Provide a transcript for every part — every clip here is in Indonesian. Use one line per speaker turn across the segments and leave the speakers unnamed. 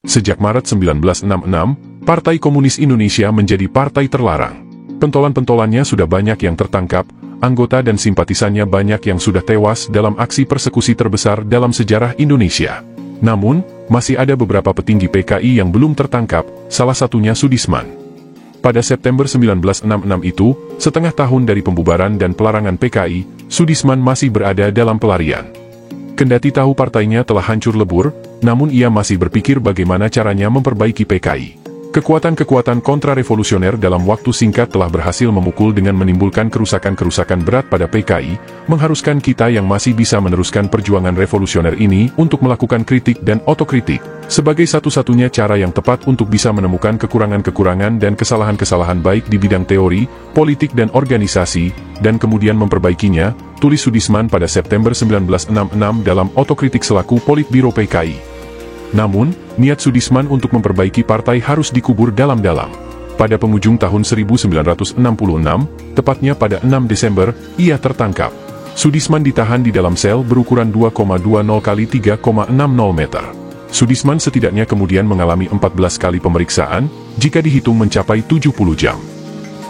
Sejak Maret 1966, Partai Komunis Indonesia menjadi partai terlarang. Pentolan-pentolannya sudah banyak yang tertangkap, anggota dan simpatisannya banyak yang sudah tewas dalam aksi persekusi terbesar dalam sejarah Indonesia. Namun, masih ada beberapa petinggi PKI yang belum tertangkap, salah satunya Soedisman. Pada September 1966 itu, setengah tahun dari pembubaran dan pelarangan PKI, Soedisman masih berada dalam pelarian. Kendati tahu partainya telah hancur lebur, namun ia masih berpikir bagaimana caranya memperbaiki PKI. Kekuatan-kekuatan kontra-revolusioner dalam waktu singkat telah berhasil memukul dengan menimbulkan kerusakan-kerusakan berat pada PKI, mengharuskan kita yang masih bisa meneruskan perjuangan revolusioner ini untuk melakukan kritik dan otokritik, sebagai satu-satunya cara yang tepat untuk bisa menemukan kekurangan-kekurangan dan kesalahan-kesalahan baik di bidang teori, politik dan organisasi, dan kemudian memperbaikinya, tulis Soedisman pada September 1966 dalam otokritik selaku Politbiro PKI. Namun, niat Soedisman untuk memperbaiki partai harus dikubur dalam-dalam. Pada penghujung tahun 1966, tepatnya pada 6 Desember, ia tertangkap. Soedisman ditahan di dalam sel berukuran 2,20 x 3,60 meter. Soedisman setidaknya kemudian mengalami 14 kali pemeriksaan, jika dihitung mencapai 70 jam.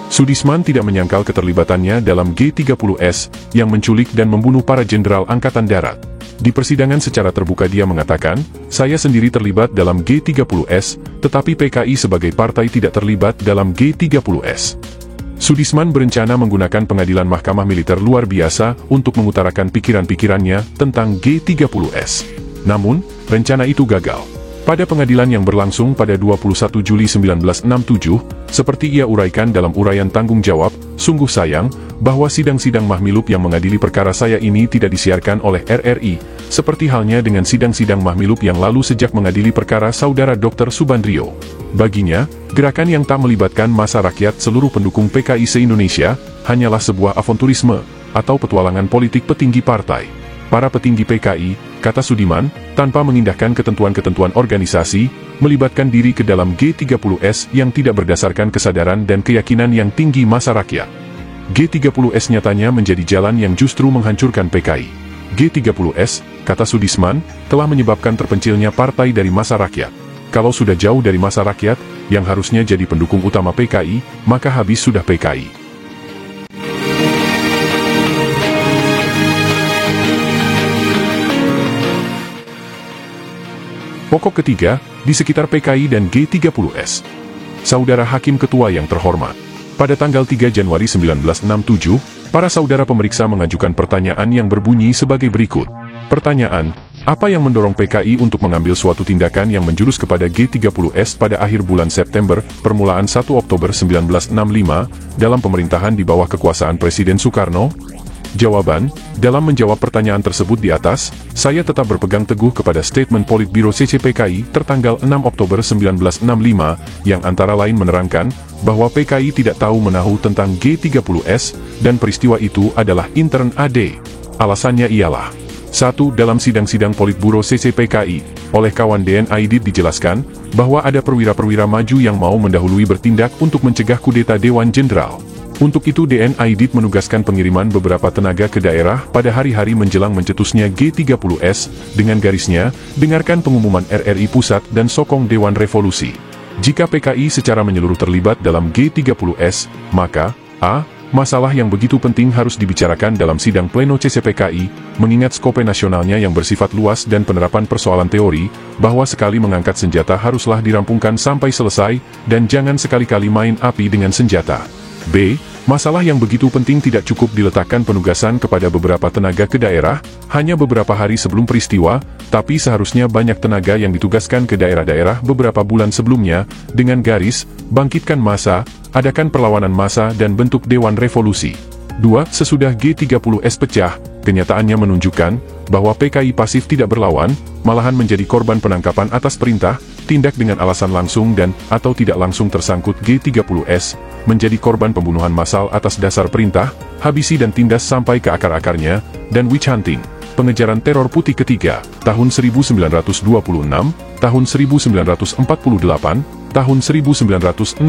Soedisman tidak menyangkal keterlibatannya dalam G30S, yang menculik dan membunuh para jenderal Angkatan Darat. Di persidangan secara terbuka dia mengatakan, saya sendiri terlibat dalam G30S, tetapi PKI sebagai partai tidak terlibat dalam G30S. Soedisman berencana menggunakan pengadilan Mahkamah Militer luar biasa untuk mengutarakan pikiran-pikirannya tentang G30S. Namun, rencana itu gagal. Pada pengadilan yang berlangsung pada 21 Juli 1967, seperti ia uraikan dalam uraian tanggung jawab, sungguh sayang, bahwa sidang-sidang Mahmilub yang mengadili perkara saya ini tidak disiarkan oleh RRI, seperti halnya dengan sidang-sidang Mahmilub yang lalu sejak mengadili perkara Saudara Dr. Subandrio. Baginya, gerakan yang tak melibatkan massa rakyat seluruh pendukung PKI se-Indonesia, hanyalah sebuah avanturisme, atau petualangan politik petinggi partai. Para petinggi PKI, kata Sudiman, tanpa mengindahkan ketentuan-ketentuan organisasi, melibatkan diri ke dalam G30S yang tidak berdasarkan kesadaran dan keyakinan yang tinggi massa rakyat. G30S nyatanya menjadi jalan yang justru menghancurkan PKI. G30S, kata Soedisman, telah menyebabkan terpencilnya partai dari massa rakyat. Kalau sudah jauh dari massa rakyat, yang harusnya jadi pendukung utama PKI, maka habis sudah PKI. Pokok ketiga, di sekitar PKI dan G30S. Saudara Hakim Ketua yang terhormat, pada tanggal 3 Januari 1967, para saudara pemeriksa mengajukan pertanyaan yang berbunyi sebagai berikut. Pertanyaan, apa yang mendorong PKI untuk mengambil suatu tindakan yang menjurus kepada G30S pada akhir bulan September, permulaan 1 Oktober 1965, dalam pemerintahan di bawah kekuasaan Presiden Soekarno? Jawaban, dalam menjawab pertanyaan tersebut di atas, saya tetap berpegang teguh kepada statement Politbiro CCPKI tertanggal 6 Oktober 1965, yang antara lain menerangkan, bahwa PKI tidak tahu menahu tentang G30S, dan peristiwa itu adalah intern AD. Alasannya ialah, 1. Dalam sidang-sidang Politburo CCPKI, oleh kawan DN Aidit dijelaskan, bahwa ada perwira-perwira maju yang mau mendahului bertindak untuk mencegah kudeta Dewan Jenderal. Untuk itu DN Aidit menugaskan pengiriman beberapa tenaga ke daerah pada hari-hari menjelang mencetusnya G30S, dengan garisnya, dengarkan pengumuman RRI Pusat dan sokong Dewan Revolusi. Jika PKI secara menyeluruh terlibat dalam G30S, maka, a. Masalah yang begitu penting harus dibicarakan dalam sidang pleno CCPKI, mengingat skope nasionalnya yang bersifat luas dan penerapan persoalan teori, bahwa sekali mengangkat senjata haruslah dirampungkan sampai selesai, dan jangan sekali-kali main api dengan senjata. B. Masalah yang begitu penting tidak cukup diletakkan penugasan kepada beberapa tenaga ke daerah, hanya beberapa hari sebelum peristiwa, tapi seharusnya banyak tenaga yang ditugaskan ke daerah-daerah beberapa bulan sebelumnya, dengan garis, bangkitkan massa, adakan perlawanan massa dan bentuk Dewan Revolusi. 2. Sesudah G30S pecah, kenyataannya menunjukkan, bahwa PKI pasif tidak berlawan, malahan menjadi korban penangkapan atas perintah, tindak dengan alasan langsung dan, atau tidak langsung tersangkut G30S, menjadi korban pembunuhan massal atas dasar perintah, habisi dan tindas sampai ke akar-akarnya, dan witch hunting, pengejaran teror putih ketiga, tahun 1926, tahun 1948, tahun 1965.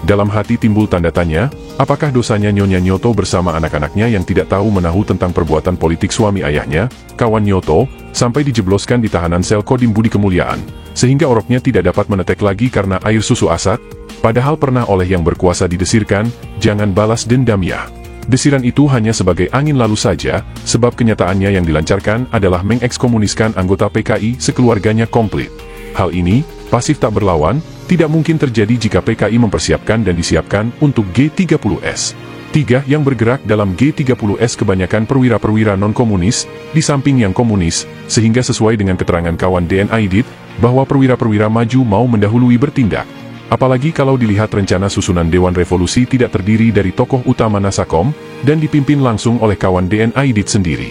Dalam hati timbul tanda tanya, Apakah dosanya Nyonya Nyoto bersama anak-anaknya yang tidak tahu menahu tentang perbuatan politik suami ayahnya, kawan Nyoto, sampai dijebloskan di tahanan sel Kodim Budi Kemuliaan, sehingga oroknya tidak dapat menetek lagi karena air susu asat? Padahal pernah oleh yang berkuasa didesirkan, jangan balas dendam ya. Desiran itu hanya sebagai angin lalu saja, sebab kenyataannya yang dilancarkan adalah mengekskomuniskan anggota PKI sekeluarganya komplit. Hal ini, pasif tak berlawan, tidak mungkin terjadi jika PKI mempersiapkan dan disiapkan untuk G30S. 3 yang bergerak dalam G30S kebanyakan perwira-perwira non-komunis, di samping yang komunis, sehingga sesuai dengan keterangan kawan DNA Idit, bahwa perwira-perwira maju mau mendahului bertindak. Apalagi kalau dilihat rencana susunan Dewan Revolusi tidak terdiri dari tokoh utama Nasakom, dan dipimpin langsung oleh kawan DNA Idit sendiri.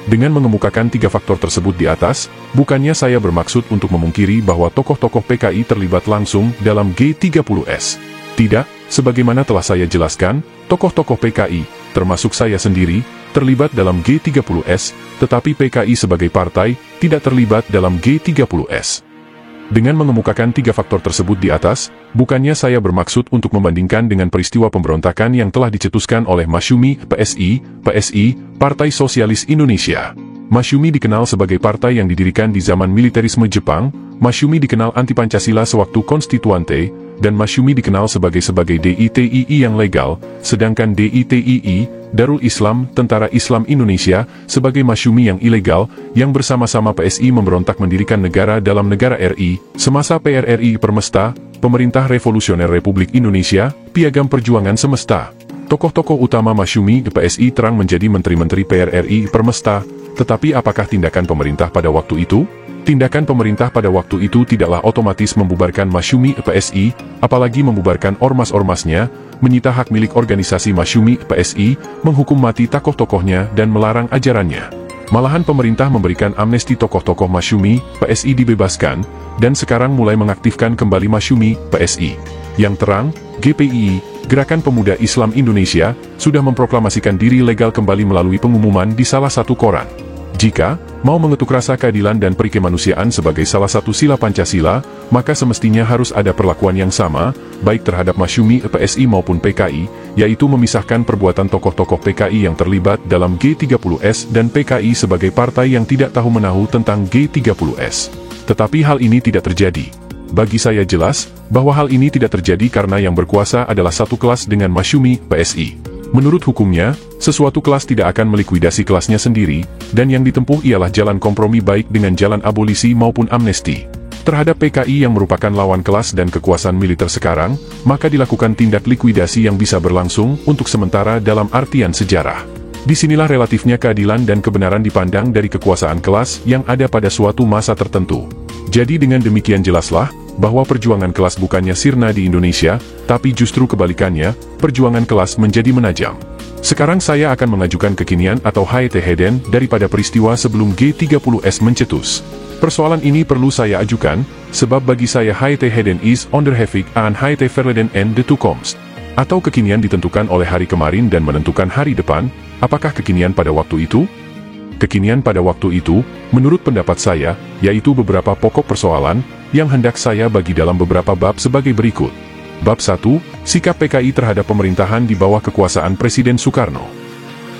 Dengan mengemukakan 3 faktor tersebut di atas, bukannya saya bermaksud untuk memungkiri bahwa tokoh-tokoh PKI terlibat langsung dalam G30S. Tidak, sebagaimana telah saya jelaskan, tokoh-tokoh PKI, termasuk saya sendiri, terlibat dalam G30S, tetapi PKI sebagai partai, tidak terlibat dalam G30S. Dengan mengemukakan 3 faktor tersebut di atas, bukannya saya bermaksud untuk membandingkan dengan peristiwa pemberontakan yang telah dicetuskan oleh Masyumi, PSI, Partai Sosialis Indonesia. Masyumi dikenal sebagai partai yang didirikan di zaman militerisme Jepang, Masyumi dikenal anti-Pancasila sewaktu konstituante, dan Masyumi dikenal sebagai DITII yang legal, sedangkan DITII, Darul Islam, Tentara Islam Indonesia, sebagai Masyumi yang ilegal, yang bersama-sama PSI memberontak mendirikan negara dalam negara RI, semasa PRRI Permesta, Pemerintah Revolusioner Republik Indonesia, Piagam Perjuangan Semesta. Tokoh-tokoh utama Masyumi di PSI terang menjadi menteri-menteri PRRI Permesta, tetapi apakah tindakan pemerintah pada waktu itu? Tindakan pemerintah pada waktu itu tidaklah otomatis membubarkan Masyumi PSI, apalagi membubarkan ormas-ormasnya, menyita hak milik organisasi Masyumi PSI, menghukum mati tokoh-tokohnya dan melarang ajarannya. Malahan pemerintah memberikan amnesti tokoh-tokoh Masyumi PSI dibebaskan, dan sekarang mulai mengaktifkan kembali Masyumi PSI. Yang terang, GPI, Gerakan Pemuda Islam Indonesia, sudah memproklamasikan diri legal kembali melalui pengumuman di salah satu koran. Jika mau mengetuk rasa keadilan dan perikemanusiaan sebagai salah satu sila Pancasila, maka semestinya harus ada perlakuan yang sama, baik terhadap Masyumi PSI maupun PKI, yaitu memisahkan perbuatan tokoh-tokoh PKI yang terlibat dalam G30S dan PKI sebagai partai yang tidak tahu menahu tentang G30S. Tetapi hal ini tidak terjadi. Bagi saya jelas, bahwa hal ini tidak terjadi karena yang berkuasa adalah satu kelas dengan Masyumi PSI. Menurut hukumnya, sesuatu kelas tidak akan melikuidasi kelasnya sendiri, dan yang ditempuh ialah jalan kompromi baik dengan jalan abolisi maupun amnesti. Terhadap PKI yang merupakan lawan kelas dan kekuasaan militer sekarang, maka dilakukan tindak likuidasi yang bisa berlangsung untuk sementara dalam artian sejarah. Disinilah relatifnya keadilan dan kebenaran dipandang dari kekuasaan kelas yang ada pada suatu masa tertentu. Jadi dengan demikian jelaslah, bahwa perjuangan kelas bukannya sirna di Indonesia, tapi justru kebalikannya, perjuangan kelas menjadi menajam. Sekarang saya akan mengajukan kekinian atau HT Heden daripada peristiwa sebelum G30S mencetus. Persoalan ini perlu saya ajukan, sebab bagi saya HT Heden is onderhevig aan HT verleden en de toekomst. Atau kekinian ditentukan oleh hari kemarin dan menentukan hari depan, apakah kekinian pada waktu itu? Kekinian pada waktu itu, menurut pendapat saya, yaitu beberapa pokok persoalan, yang hendak saya bagi dalam beberapa bab sebagai berikut. Bab 1, sikap PKI terhadap pemerintahan di bawah kekuasaan Presiden Soekarno.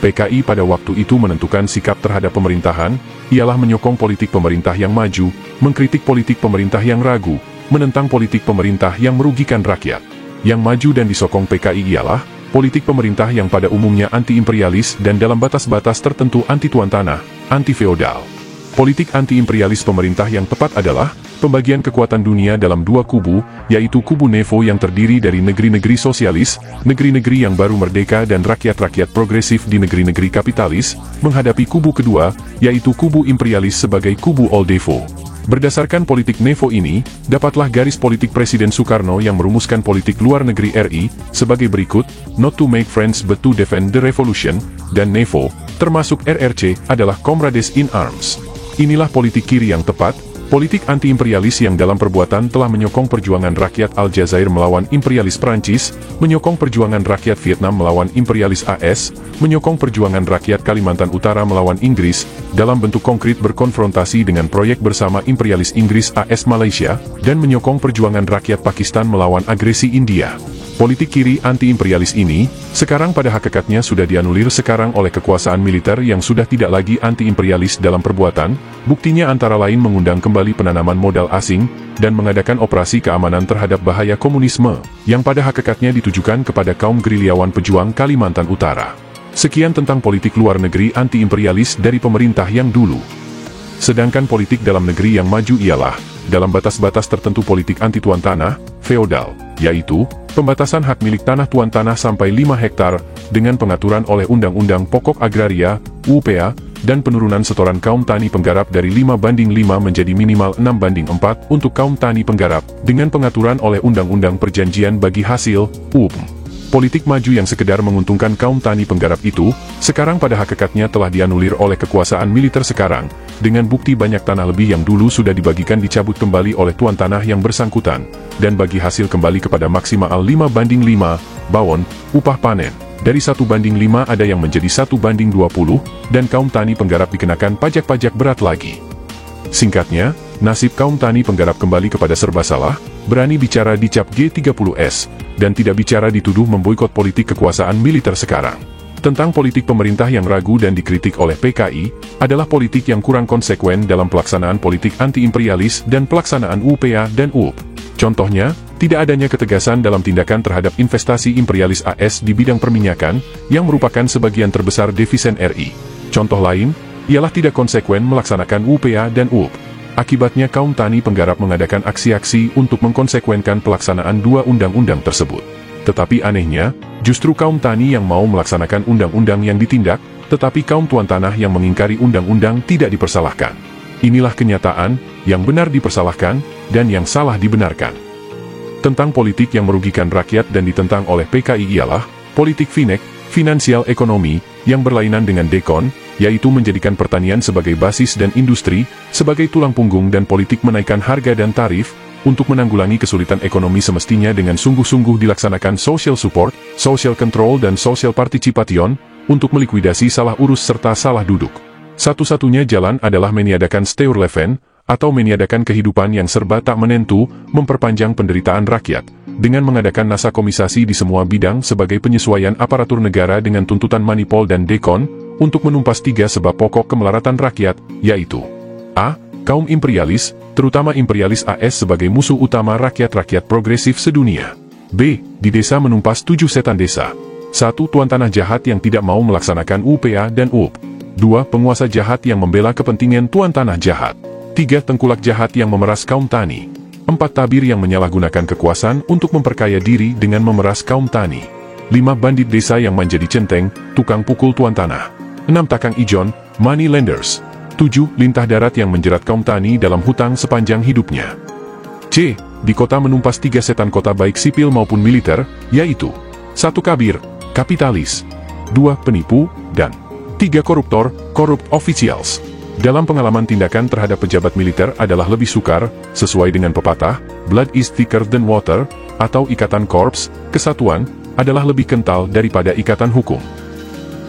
PKI pada waktu itu menentukan sikap terhadap pemerintahan, ialah menyokong politik pemerintah yang maju, mengkritik politik pemerintah yang ragu, menentang politik pemerintah yang merugikan rakyat. Yang maju dan disokong PKI ialah politik pemerintah yang pada umumnya anti-imperialis dan dalam batas-batas tertentu anti-tuan tanah, anti-feodal. Politik anti-imperialis pemerintah yang tepat adalah pembagian kekuatan dunia dalam 2 kubu, yaitu kubu NEVO yang terdiri dari negeri-negeri sosialis, negeri-negeri yang baru merdeka dan rakyat-rakyat progresif di negeri-negeri kapitalis, menghadapi kubu kedua, yaitu kubu imperialis sebagai kubu Old Devo. Berdasarkan politik NEVO ini, dapatlah garis politik Presiden Soekarno yang merumuskan politik luar negeri RI, sebagai berikut, not to make friends but to defend the revolution, dan NEVO, termasuk RRC, adalah Comrades in Arms. Inilah politik kiri yang tepat, politik anti-imperialis yang dalam perbuatan telah menyokong perjuangan rakyat Aljazair melawan imperialis Prancis, menyokong perjuangan rakyat Vietnam melawan imperialis AS, menyokong perjuangan rakyat Kalimantan Utara melawan Inggris, dalam bentuk konkret berkonfrontasi dengan proyek bersama imperialis Inggris AS Malaysia, dan menyokong perjuangan rakyat Pakistan melawan agresi India. Politik kiri anti-imperialis ini, sekarang pada hakikatnya sudah dianulir sekarang oleh kekuasaan militer yang sudah tidak lagi anti-imperialis dalam perbuatan, buktinya antara lain mengundang kembali penanaman modal asing, dan mengadakan operasi keamanan terhadap bahaya komunisme, yang pada hakikatnya ditujukan kepada kaum gerilyawan pejuang Kalimantan Utara. Sekian tentang politik luar negeri anti-imperialis dari pemerintah yang dulu. Sedangkan politik dalam negeri yang maju ialah, dalam batas-batas tertentu politik anti tuan tanah, feodal, yaitu, pembatasan hak milik tanah tuan tanah sampai 5 hektar, dengan pengaturan oleh Undang-Undang Pokok Agraria, UPA, dan penurunan setoran kaum tani penggarap dari 5:5 menjadi minimal 6:4 untuk kaum tani penggarap, dengan pengaturan oleh Undang-Undang Perjanjian Bagi Hasil, UPM. Politik maju yang sekedar menguntungkan kaum tani penggarap itu, sekarang pada hakikatnya telah dianulir oleh kekuasaan militer sekarang, dengan bukti banyak tanah lebih yang dulu sudah dibagikan dicabut kembali oleh tuan tanah yang bersangkutan, dan bagi hasil kembali kepada maksimal 5:5, bawon, upah panen. Dari 1:5 ada yang menjadi 1:20, dan kaum tani penggarap dikenakan pajak-pajak berat lagi. Singkatnya, nasib kaum tani penggarap kembali kepada serba salah, berani bicara dicap G30S, dan tidak bicara dituduh memboikot politik kekuasaan militer sekarang. Tentang politik pemerintah yang ragu dan dikritik oleh PKI, adalah politik yang kurang konsekuen dalam pelaksanaan politik anti-imperialis dan pelaksanaan UPA dan UP. Contohnya, tidak adanya ketegasan dalam tindakan terhadap investasi imperialis AS di bidang perminyakan, yang merupakan sebagian terbesar devisen RI. Contoh lain, ialah tidak konsekuen melaksanakan UPA dan UP. Akibatnya kaum tani penggarap mengadakan aksi-aksi untuk mengkonsekuenkan pelaksanaan dua undang-undang tersebut. Tetapi anehnya, justru kaum tani yang mau melaksanakan undang-undang yang ditindak, tetapi kaum tuan tanah yang mengingkari undang-undang tidak dipersalahkan. Inilah kenyataan, yang benar dipersalahkan, dan yang salah dibenarkan. Tentang politik yang merugikan rakyat dan ditentang oleh PKI ialah, politik FINEK, finansial ekonomi, yang berlainan dengan dekon, yaitu menjadikan pertanian sebagai basis dan industri, sebagai tulang punggung dan politik menaikkan harga dan tarif, untuk menanggulangi kesulitan ekonomi semestinya dengan sungguh-sungguh dilaksanakan social support, social control dan social participation, untuk melikuidasi salah urus serta salah duduk. Satu-satunya jalan adalah meniadakan Steuerleven, atau meniadakan kehidupan yang serba tak menentu, memperpanjang penderitaan rakyat, dengan mengadakan nasakomisasi di semua bidang sebagai penyesuaian aparatur negara dengan tuntutan manipol dan dekon, untuk menumpas 3 sebab pokok kemelaratan rakyat, yaitu A. Kaum imperialis, terutama imperialis AS sebagai musuh utama rakyat-rakyat progresif sedunia. B. Di desa menumpas 7 setan desa. 1. Tuan tanah jahat yang tidak mau melaksanakan UPA dan UP. 2. Penguasa jahat yang membela kepentingan tuan tanah jahat. 3. Tengkulak jahat yang memeras kaum tani. 4. Tabir yang menyalahgunakan kekuasaan untuk memperkaya diri dengan memeras kaum tani. 5. Bandit desa yang menjadi centeng, tukang pukul tuan tanah. 6. Takang ijon, money lenders. 7. Lintah darat yang menjerat kaum tani dalam hutang sepanjang hidupnya. C. Di kota menumpas 3 setan kota baik sipil maupun militer, yaitu 1. Kabir, kapitalis. 2. Penipu, dan 3. Koruptor, corrupt officials. Dalam pengalaman tindakan terhadap pejabat militer adalah lebih sukar, sesuai dengan pepatah, blood is thicker than water, atau ikatan korps, kesatuan, adalah lebih kental daripada ikatan hukum.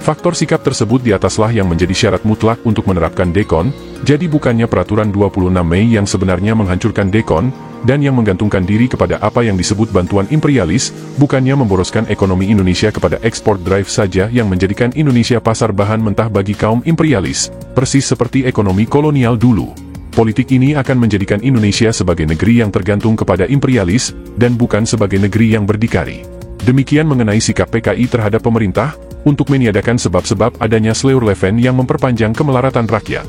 Faktor sikap tersebut di ataslah yang menjadi syarat mutlak untuk menerapkan dekon, jadi bukannya peraturan 26 Mei yang sebenarnya menghancurkan dekon, dan yang menggantungkan diri kepada apa yang disebut bantuan imperialis, bukannya memboroskan ekonomi Indonesia kepada ekspor drive saja yang menjadikan Indonesia pasar bahan mentah bagi kaum imperialis, persis seperti ekonomi kolonial dulu. Politik ini akan menjadikan Indonesia sebagai negeri yang tergantung kepada imperialis, dan bukan sebagai negeri yang berdikari. Demikian mengenai sikap PKI terhadap pemerintah, untuk meniadakan sebab-sebab adanya Steuerleven yang memperpanjang kemelaratan rakyat.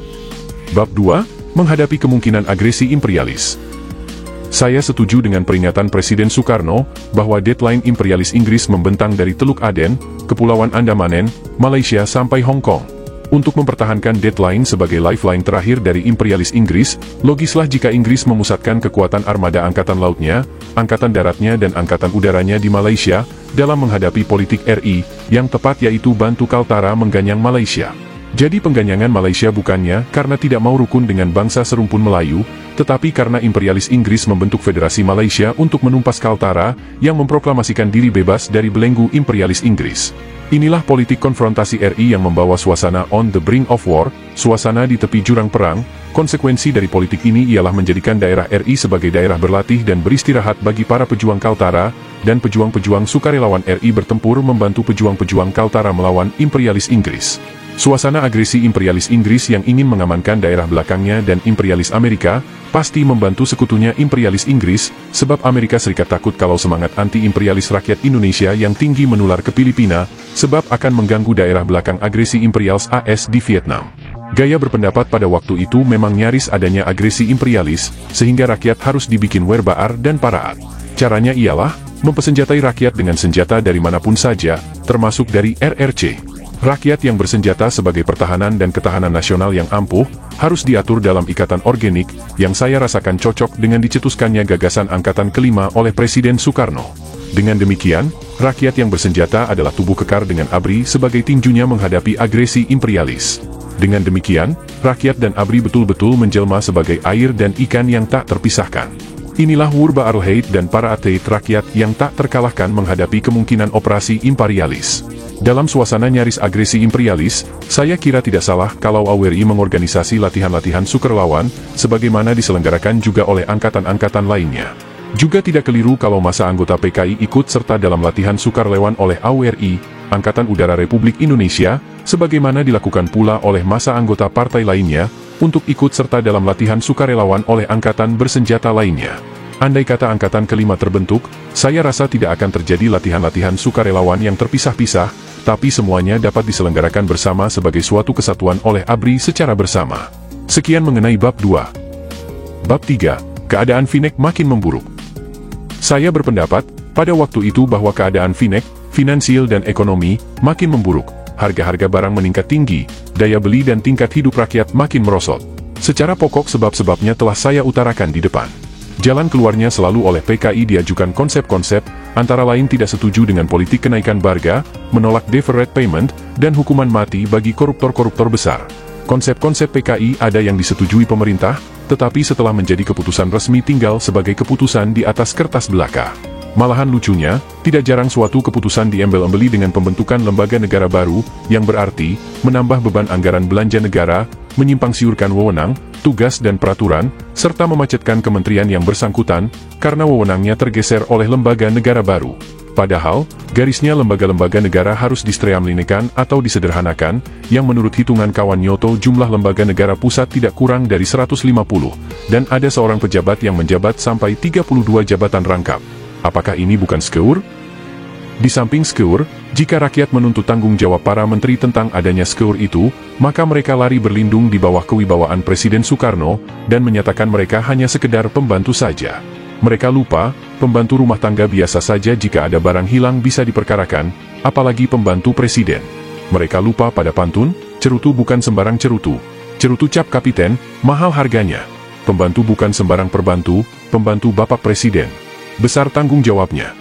Bab 2, menghadapi kemungkinan agresi imperialis. Saya setuju dengan peringatan Presiden Soekarno, bahwa deadline imperialis Inggris membentang dari Teluk Aden, Kepulauan Andamanen, Malaysia sampai Hong Kong. Untuk mempertahankan deadline sebagai lifeline terakhir dari imperialis Inggris, logislah jika Inggris memusatkan kekuatan armada angkatan lautnya, angkatan daratnya dan angkatan udaranya di Malaysia, dalam menghadapi politik RI, yang tepat yaitu bantu Kaltara mengganyang Malaysia. Jadi pengganyangan Malaysia bukannya karena tidak mau rukun dengan bangsa serumpun Melayu, tetapi karena imperialis Inggris membentuk Federasi Malaysia untuk menumpas Kaltara, yang memproklamasikan diri bebas dari belenggu imperialis Inggris. Inilah politik konfrontasi RI yang membawa suasana on the brink of war, suasana di tepi jurang perang. Konsekuensi dari politik ini ialah menjadikan daerah RI sebagai daerah berlatih dan beristirahat bagi para pejuang Kaltara, dan pejuang-pejuang sukarelawan RI bertempur membantu pejuang-pejuang Kaltara melawan imperialis Inggris. Suasana agresi imperialis Inggris yang ingin mengamankan daerah belakangnya dan imperialis Amerika, pasti membantu sekutunya imperialis Inggris, sebab Amerika Serikat takut kalau semangat anti-imperialis rakyat Indonesia yang tinggi menular ke Filipina, sebab akan mengganggu daerah belakang agresi imperialis AS di Vietnam. Gaya berpendapat pada waktu itu memang nyaris adanya agresi imperialis, sehingga rakyat harus dibikin werbaar dan paraat. Caranya ialah, mempersenjatai rakyat dengan senjata dari manapun saja, termasuk dari RRC. Rakyat yang bersenjata sebagai pertahanan dan ketahanan nasional yang ampuh, harus diatur dalam ikatan organik, yang saya rasakan cocok dengan dicetuskannya gagasan Angkatan Kelima oleh Presiden Soekarno. Dengan demikian, rakyat yang bersenjata adalah tubuh kekar dengan ABRI sebagai tinjunya menghadapi agresi imperialis. Dengan demikian, rakyat dan ABRI betul-betul menjelma sebagai air dan ikan yang tak terpisahkan. Inilah Wurba Arlheit dan para atlet rakyat yang tak terkalahkan menghadapi kemungkinan operasi imperialis. Dalam suasana nyaris agresi imperialis, saya kira tidak salah kalau AWRI mengorganisasi latihan-latihan sukarelawan, sebagaimana diselenggarakan juga oleh angkatan-angkatan lainnya. Juga tidak keliru kalau masa anggota PKI ikut serta dalam latihan sukarelawan oleh AWRI, Angkatan Udara Republik Indonesia, sebagaimana dilakukan pula oleh masa anggota partai lainnya, untuk ikut serta dalam latihan sukarelawan oleh angkatan bersenjata lainnya. Andai kata Angkatan Kelima terbentuk, saya rasa tidak akan terjadi latihan-latihan sukarelawan yang terpisah-pisah, tapi semuanya dapat diselenggarakan bersama sebagai suatu kesatuan oleh ABRI secara bersama. Sekian mengenai bab 2. Bab 3, keadaan FINEK makin memburuk. Saya berpendapat, pada waktu itu bahwa keadaan FINEK, finansial dan ekonomi, makin memburuk, harga-harga barang meningkat tinggi, daya beli dan tingkat hidup rakyat makin merosot. Secara pokok sebab-sebabnya telah saya utarakan di depan. Jalan keluarnya selalu oleh PKI diajukan konsep-konsep, antara lain tidak setuju dengan politik kenaikan harga, menolak deferred payment, dan hukuman mati bagi koruptor-koruptor besar. Konsep-konsep PKI ada yang disetujui pemerintah, tetapi setelah menjadi keputusan resmi tinggal sebagai keputusan di atas kertas belaka. Malahan lucunya, tidak jarang suatu keputusan diembel-embeli dengan pembentukan lembaga negara baru, yang berarti, menambah beban anggaran belanja negara, menyimpang siurkan wewenang, tugas dan peraturan, serta memacetkan kementerian yang bersangkutan, karena wewenangnya tergeser oleh lembaga negara baru. Padahal, garisnya lembaga-lembaga negara harus distreamlinekan atau disederhanakan, yang menurut hitungan kawan Nyoto jumlah lembaga negara pusat tidak kurang dari 150, dan ada seorang pejabat yang menjabat sampai 32 jabatan rangkap. Apakah ini bukan skeur? Di samping skeur, jika rakyat menuntut tanggung jawab para menteri tentang adanya skeur itu, maka mereka lari berlindung di bawah kewibawaan Presiden Soekarno, dan menyatakan mereka hanya sekedar pembantu saja. Mereka lupa, pembantu rumah tangga biasa saja jika ada barang hilang bisa diperkarakan, apalagi pembantu presiden. Mereka lupa pada pantun, cerutu bukan sembarang cerutu. Cerutu cap kapiten, mahal harganya. Pembantu bukan sembarang perbantu, pembantu Bapak Presiden. Besar tanggung jawabnya.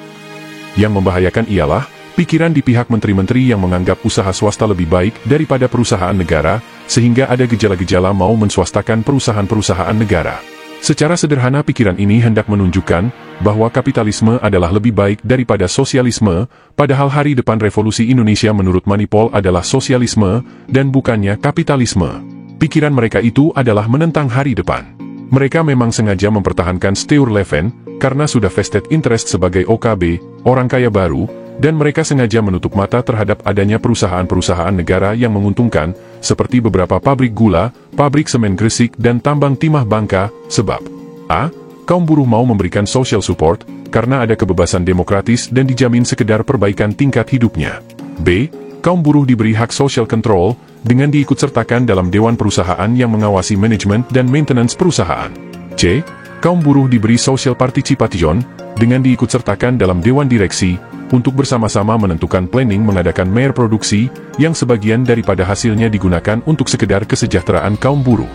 Yang membahayakan ialah, pikiran di pihak menteri-menteri yang menganggap usaha swasta lebih baik daripada perusahaan negara, sehingga ada gejala-gejala mau menswastakan perusahaan-perusahaan negara. Secara sederhana pikiran ini hendak menunjukkan, bahwa kapitalisme adalah lebih baik daripada sosialisme, padahal hari depan revolusi Indonesia menurut Manipol adalah sosialisme, dan bukannya kapitalisme. Pikiran mereka itu adalah menentang hari depan. Mereka memang sengaja mempertahankan Steuer-Leven, karena sudah vested interest sebagai OKB, orang kaya baru, dan mereka sengaja menutup mata terhadap adanya perusahaan-perusahaan negara yang menguntungkan, seperti beberapa pabrik gula, pabrik semen Gresik dan tambang timah Bangka, sebab a. Kaum buruh mau memberikan social support, karena ada kebebasan demokratis dan dijamin sekedar perbaikan tingkat hidupnya. b. Kaum buruh diberi hak social control, dengan diikutsertakan dalam dewan perusahaan yang mengawasi manajemen dan maintenance perusahaan. c. Kaum buruh diberi social participation, dengan diikutsertakan dalam dewan direksi, untuk bersama-sama menentukan planning mengadakan mer produksi, yang sebagian daripada hasilnya digunakan untuk sekedar kesejahteraan kaum buruh.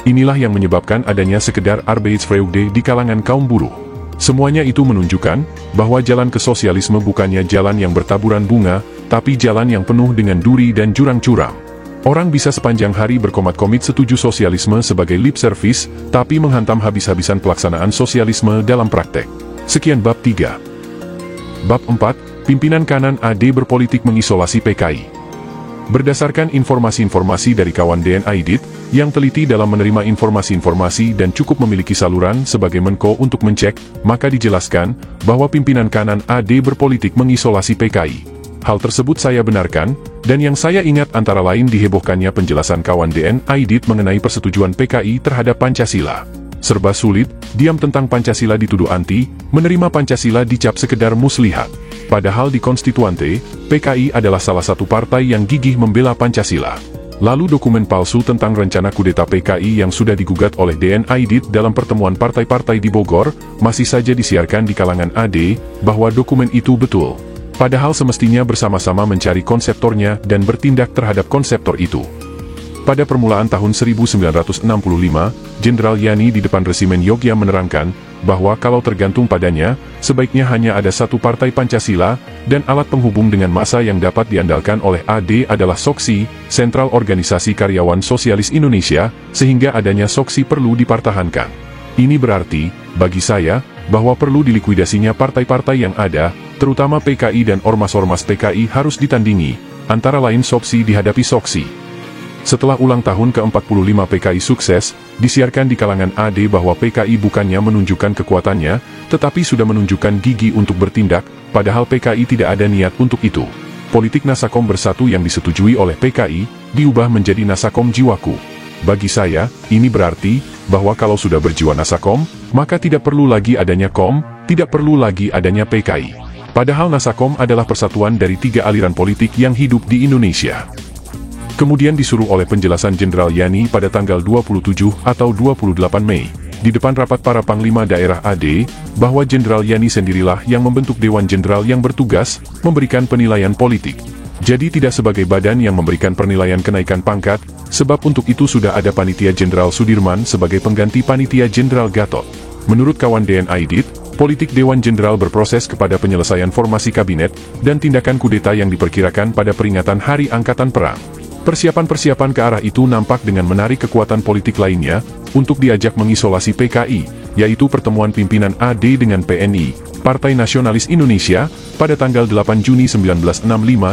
Inilah yang menyebabkan adanya sekedar Arbeitsfreude di kalangan kaum buruh. Semuanya itu menunjukkan, bahwa jalan ke sosialisme bukannya jalan yang bertaburan bunga, tapi jalan yang penuh dengan duri dan jurang curam. Orang bisa sepanjang hari berkomat-komit setuju sosialisme sebagai lip service, tapi menghantam habis-habisan pelaksanaan sosialisme dalam praktek. Sekian bab 3. Bab 4, pimpinan kanan AD berpolitik mengisolasi PKI. Berdasarkan informasi-informasi dari kawan DN Aidit, yang teliti dalam menerima informasi-informasi dan cukup memiliki saluran sebagai Menko untuk mencek, maka dijelaskan bahwa pimpinan kanan AD berpolitik mengisolasi PKI. Hal tersebut saya benarkan, dan yang saya ingat antara lain dihebohkannya penjelasan kawan DN Aidit mengenai persetujuan PKI terhadap Pancasila. Serba sulit, diam tentang Pancasila dituduh anti, menerima Pancasila dicap sekedar muslihat. Padahal di Konstituante, PKI adalah salah satu partai yang gigih membela Pancasila. Lalu dokumen palsu tentang rencana kudeta PKI yang sudah digugat oleh DN Aidit dalam pertemuan partai-partai di Bogor, masih saja disiarkan di kalangan AD, bahwa dokumen itu betul. Padahal semestinya bersama-sama mencari konseptornya dan bertindak terhadap konseptor itu. Pada permulaan tahun 1965, Jenderal Yani di depan Resimen Yogya menerangkan bahwa kalau tergantung padanya, sebaiknya hanya ada satu partai Pancasila, dan alat penghubung dengan massa yang dapat diandalkan oleh AD adalah SOKSI, Sentral Organisasi Karyawan Sosialis Indonesia, sehingga adanya SOKSI perlu dipertahankan. Ini berarti, bagi saya, bahwa perlu dilikuidasinya partai-partai yang ada, terutama PKI dan ormas-ormas PKI harus ditandingi, antara lain SOKSI dihadapi SOKSI. Setelah ulang tahun ke-45 PKI sukses, disiarkan di kalangan AD bahwa PKI bukannya menunjukkan kekuatannya, tetapi sudah menunjukkan gigi untuk bertindak, padahal PKI tidak ada niat untuk itu. Politik Nasakom Bersatu yang disetujui oleh PKI, diubah menjadi Nasakom Jiwaku. Bagi saya, ini berarti, bahwa kalau sudah berjiwa Nasakom, maka tidak perlu lagi adanya KOM, tidak perlu lagi adanya PKI. Padahal Nasakom adalah persatuan dari 3 aliran politik yang hidup di Indonesia. Kemudian disuruh oleh penjelasan Jenderal Yani pada tanggal 27 atau 28 Mei, di depan rapat para Panglima Daerah AD, bahwa Jenderal Yani sendirilah yang membentuk Dewan Jenderal yang bertugas, memberikan penilaian politik. Jadi tidak sebagai badan yang memberikan penilaian kenaikan pangkat, sebab untuk itu sudah ada Panitia Jenderal Sudirman sebagai pengganti Panitia Jenderal Gatot. Menurut kawan DN Aidit, politik Dewan Jenderal berproses kepada penyelesaian formasi kabinet, dan tindakan kudeta yang diperkirakan pada peringatan Hari Angkatan Perang. Persiapan-persiapan ke arah itu nampak dengan menarik kekuatan politik lainnya, untuk diajak mengisolasi PKI, yaitu pertemuan pimpinan AD dengan PNI, Partai Nasionalis Indonesia, pada tanggal 8 Juni 1965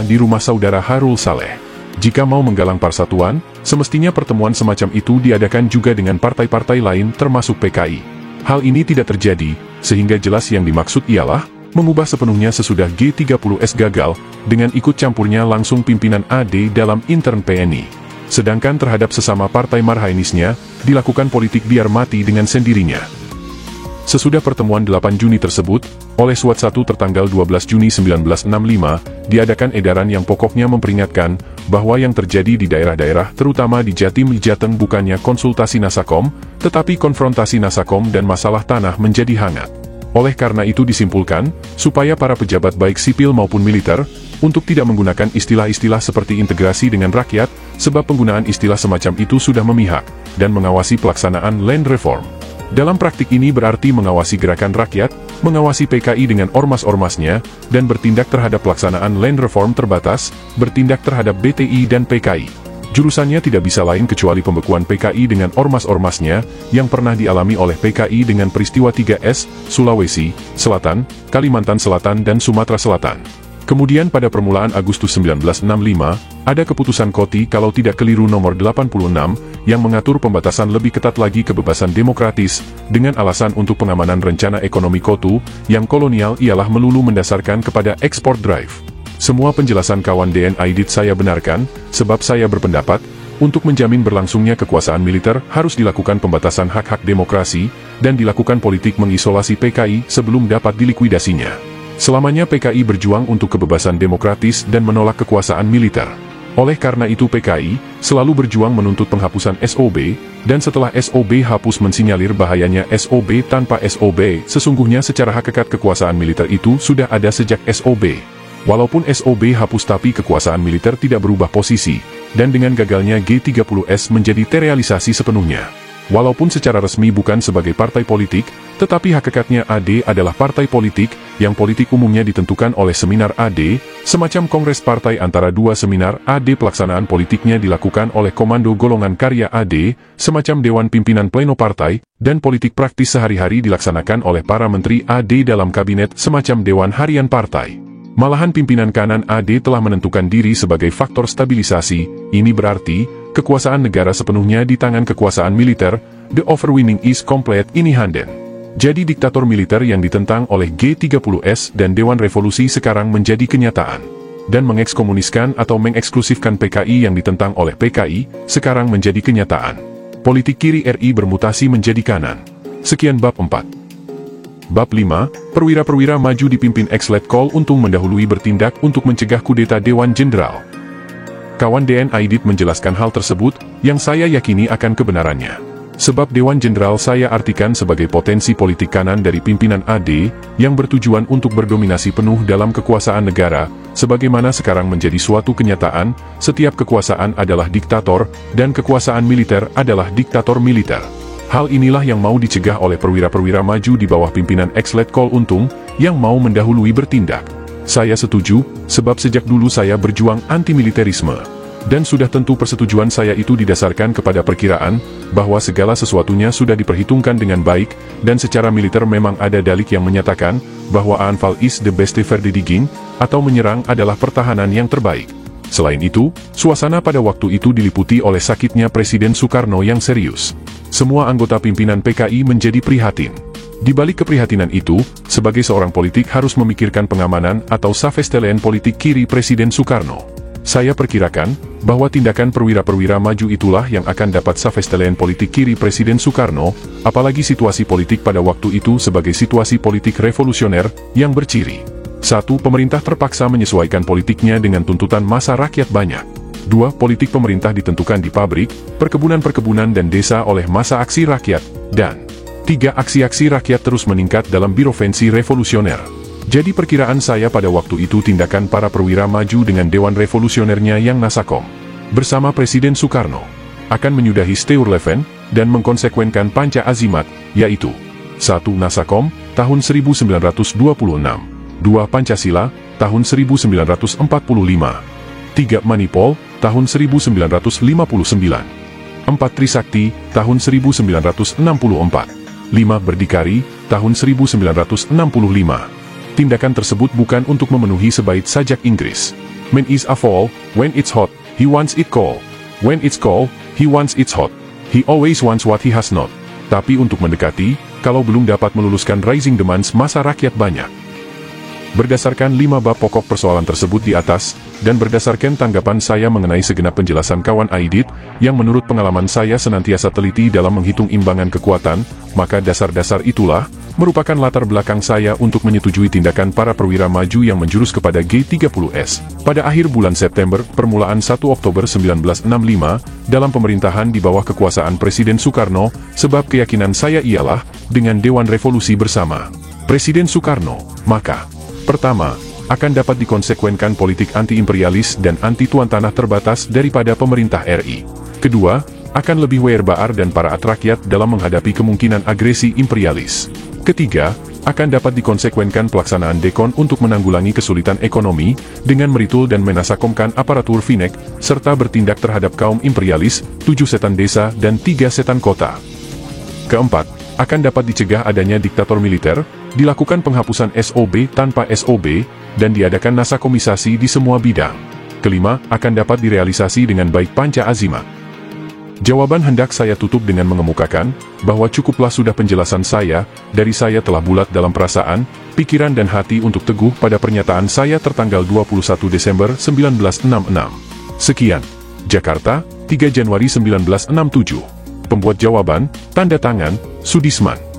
di rumah saudara Harul Saleh. Jika mau menggalang persatuan, semestinya pertemuan semacam itu diadakan juga dengan partai-partai lain termasuk PKI. Hal ini tidak terjadi, sehingga jelas yang dimaksud ialah, mengubah sepenuhnya sesudah G30S gagal, dengan ikut campurnya langsung pimpinan AD dalam intern PNI. Sedangkan terhadap sesama partai marhainisnya, dilakukan politik biar mati dengan sendirinya. Sesudah pertemuan 8 Juni tersebut, oleh Suat 1 tertanggal 12 Juni 1965, diadakan edaran yang pokoknya memperingatkan, bahwa yang terjadi di daerah-daerah terutama di Jatim Jateng bukannya konsultasi Nasakom, tetapi konfrontasi Nasakom dan masalah tanah menjadi hangat. Oleh karena itu disimpulkan, supaya para pejabat baik sipil maupun militer, untuk tidak menggunakan istilah-istilah seperti integrasi dengan rakyat, sebab penggunaan istilah semacam itu sudah memihak, dan mengawasi pelaksanaan land reform. Dalam praktik ini berarti mengawasi gerakan rakyat, mengawasi PKI dengan ormas-ormasnya, dan bertindak terhadap pelaksanaan land reform terbatas, bertindak terhadap BTI dan PKI. Jurusannya tidak bisa lain kecuali pembekuan PKI dengan ormas-ormasnya, yang pernah dialami oleh PKI dengan peristiwa 3S, Sulawesi Selatan, Kalimantan Selatan dan Sumatera Selatan. Kemudian pada permulaan Agustus 1965, ada keputusan KOTI kalau tidak keliru nomor 86, yang mengatur pembatasan lebih ketat lagi kebebasan demokratis, dengan alasan untuk pengamanan rencana ekonomi KOTU, yang kolonial ialah melulu mendasarkan kepada ekspor drive. Semua penjelasan kawan DN Aidit saya benarkan, sebab saya berpendapat, untuk menjamin berlangsungnya kekuasaan militer harus dilakukan pembatasan hak-hak demokrasi, dan dilakukan politik mengisolasi PKI sebelum dapat dilikuidasinya. Selamanya PKI berjuang untuk kebebasan demokratis dan menolak kekuasaan militer. Oleh karena itu PKI selalu berjuang menuntut penghapusan SOB, dan setelah SOB hapus mensinyalir bahayanya SOB tanpa SOB, sesungguhnya secara hakikat kekuasaan militer itu sudah ada sejak SOB. Walaupun SOB hapus tapi kekuasaan militer tidak berubah posisi, dan dengan gagalnya G30S menjadi terrealisasi sepenuhnya. Walaupun secara resmi bukan sebagai partai politik, tetapi hakikatnya AD adalah partai politik, yang politik umumnya ditentukan oleh seminar AD, semacam kongres partai antara dua seminar AD. Pelaksanaan politiknya dilakukan oleh Komando Golongan Karya AD, semacam Dewan Pimpinan Pleno Partai, dan politik praktis sehari-hari dilaksanakan oleh para menteri AD dalam kabinet semacam Dewan Harian Partai. Malahan pimpinan kanan AD telah menentukan diri sebagai faktor stabilisasi. Ini berarti, kekuasaan negara sepenuhnya di tangan kekuasaan militer. The overweening is complete in handen. Jadi diktator militer yang ditentang oleh G30S dan Dewan Revolusi sekarang menjadi kenyataan. Dan mengekskomuniskan atau mengeksklusifkan PKI yang ditentang oleh PKI, sekarang menjadi kenyataan. Politik kiri RI bermutasi menjadi kanan. Sekian bab 4. Bab 5, perwira-perwira maju dipimpin ex-Letkol Untung mendahului bertindak untuk mencegah kudeta Dewan Jenderal. Kawan DN Aidit menjelaskan hal tersebut, yang saya yakini akan kebenarannya. Sebab Dewan Jenderal saya artikan sebagai potensi politik kanan dari pimpinan AD, yang bertujuan untuk berdominasi penuh dalam kekuasaan negara, sebagaimana sekarang menjadi suatu kenyataan, setiap kekuasaan adalah diktator, dan kekuasaan militer adalah diktator militer. Hal inilah yang mau dicegah oleh perwira-perwira maju di bawah pimpinan ex-Letkol Untung, yang mau mendahului bertindak. Saya setuju, sebab sejak dulu saya berjuang anti-militerisme. Dan sudah tentu persetujuan saya itu didasarkan kepada perkiraan, bahwa segala sesuatunya sudah diperhitungkan dengan baik, dan secara militer memang ada dalil yang menyatakan, bahwa aanval is the beste verdediging, atau menyerang adalah pertahanan yang terbaik. Selain itu, suasana pada waktu itu diliputi oleh sakitnya Presiden Soekarno yang serius. Semua anggota pimpinan PKI menjadi prihatin. Di balik keprihatinan itu, sebagai seorang politik harus memikirkan pengamanan atau savestelean politik kiri Presiden Soekarno. Saya perkirakan, bahwa tindakan perwira-perwira maju itulah yang akan dapat savestelean politik kiri Presiden Soekarno, apalagi situasi politik pada waktu itu sebagai situasi politik revolusioner, yang berciri. 1. Pemerintah terpaksa menyesuaikan politiknya dengan tuntutan massa rakyat banyak. 2. Politik pemerintah ditentukan di pabrik, perkebunan-perkebunan dan desa oleh massa aksi rakyat. Dan 3. Aksi-aksi rakyat terus meningkat dalam birofensi revolusioner. Jadi perkiraan saya pada waktu itu tindakan para perwira maju dengan Dewan Revolusionernya yang Nasakom, bersama Presiden Soekarno, akan menyudahi Steurleven, dan mengkonsekuenkan Panca Azimat, yaitu 1. Nasakom, tahun 1926. 2. Pancasila, tahun 1945. 3. Manipol, tahun 1959. 4. Trisakti, tahun 1964. 5. Berdikari, tahun 1965. Tindakan tersebut bukan untuk memenuhi sebaik sajak Inggris. Man is a fool, when it's hot, he wants it cold. When it's cold, he wants it hot. He always wants what he has not. Tapi untuk mendekati, kalau belum dapat meluluskan rising demands massa rakyat banyak. Berdasarkan 5 bab pokok persoalan tersebut di atas, dan berdasarkan tanggapan saya mengenai segenap penjelasan kawan Aidit, yang menurut pengalaman saya senantiasa teliti dalam menghitung imbangan kekuatan, maka dasar-dasar itulah, merupakan latar belakang saya untuk menyetujui tindakan para perwira maju yang menjurus kepada G30S. Pada akhir bulan September, permulaan 1 Oktober 1965, dalam pemerintahan di bawah kekuasaan Presiden Soekarno, sebab keyakinan saya ialah, dengan Dewan Revolusi bersama Presiden Soekarno, maka pertama, akan dapat dikonsekuenkan politik anti-imperialis dan anti-tuan tanah terbatas daripada pemerintah RI. Kedua, akan lebih werbaar dan para rakyat dalam menghadapi kemungkinan agresi imperialis. Ketiga, akan dapat dikonsekuenkan pelaksanaan dekon untuk menanggulangi kesulitan ekonomi, dengan meritul dan menasakomkan aparatur Finek, serta bertindak terhadap kaum imperialis, 7 setan desa dan 3 setan kota. Keempat, akan dapat dicegah adanya diktator militer, dilakukan penghapusan SOB tanpa SOB, dan diadakan nasakomisasi di semua bidang. Kelima, akan dapat direalisasi dengan baik Panca Azimat. Jawaban hendak saya tutup dengan mengemukakan, bahwa cukuplah sudah penjelasan saya, dari saya telah bulat dalam perasaan, pikiran dan hati untuk teguh pada pernyataan saya tertanggal 21 Desember 1966. Sekian. Jakarta, 3 Januari 1967. Pembuat jawaban, tanda tangan, Sudisman.